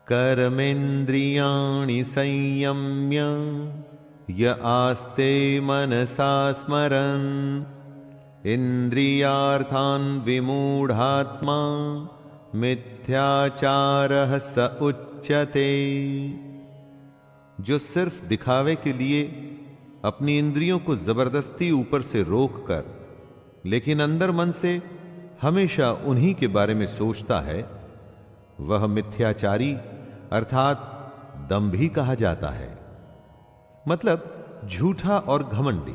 कर्मेन्द्रियाणि संयम्य य आस्ते मनसा स्मरन् इंद्रियार्थान् विमूढ़ात्मा मिथ्याचारः स उच्यते। जो सिर्फ दिखावे के लिए अपनी इंद्रियों को जबरदस्ती ऊपर से रोककर लेकिन अंदर मन से हमेशा उन्हीं के बारे में सोचता है, वह मिथ्याचारी अर्थात दंभी कहा जाता है। मतलब झूठा और घमंडी।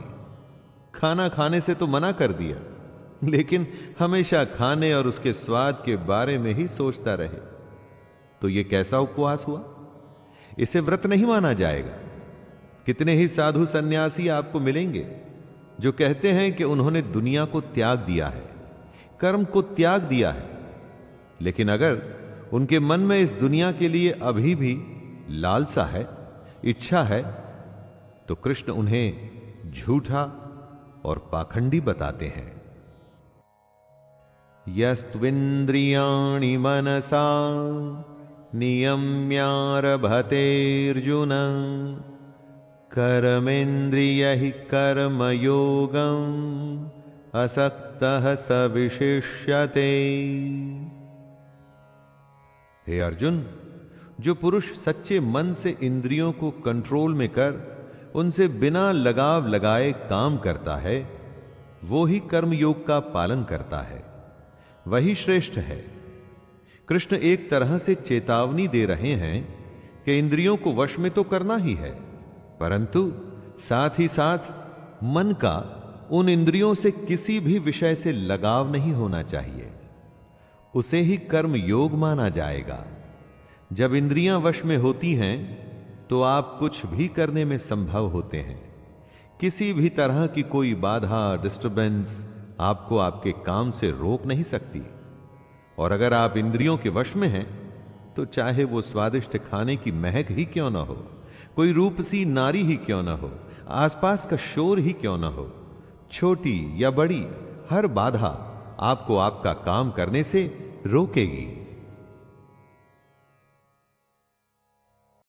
खाना खाने से तो मना कर दिया, लेकिन हमेशा खाने और उसके स्वाद के बारे में ही सोचता रहे, तो यह कैसा उपवास हुआ? इसे व्रत नहीं माना जाएगा। कितने ही साधु सन्यासी आपको मिलेंगे जो कहते हैं कि उन्होंने दुनिया को त्याग दिया है, कर्म को त्याग दिया है, लेकिन अगर उनके मन में इस दुनिया के लिए अभी भी लालसा है, इच्छा है, तो कृष्ण उन्हें झूठा और पाखंडी बताते हैं। यस्त्विन्द्रियाणि मनसा नियम्यारभतेऽर्जुन कर्मेन्द्रियैः कर्मयोगम् असक्तः स विशिष्यते। हे अर्जुन, जो पुरुष सच्चे मन से इंद्रियों को कंट्रोल में कर उनसे बिना लगाव लगाए काम करता है, वो ही कर्मयोग का पालन करता है, वही श्रेष्ठ है। कृष्ण एक तरह से चेतावनी दे रहे हैं कि इंद्रियों को वश में तो करना ही है, परंतु साथ ही साथ मन का उन इंद्रियों से किसी भी विषय से लगाव नहीं होना चाहिए। उसे ही कर्म योग माना जाएगा। जब इंद्रियां वश में होती हैं तो आप कुछ भी करने में संभव होते हैं। किसी भी तरह की कोई बाधा, डिस्टरबेंस आपको आपके काम से रोक नहीं सकती। और अगर आप इंद्रियों के वश में हैं तो चाहे वो स्वादिष्ट खाने की महक ही क्यों ना हो, कोई रूपसी नारी ही क्यों ना हो, आसपास का शोर ही क्यों ना हो, छोटी या बड़ी हर बाधा आपको आपका काम करने से रोकेगी।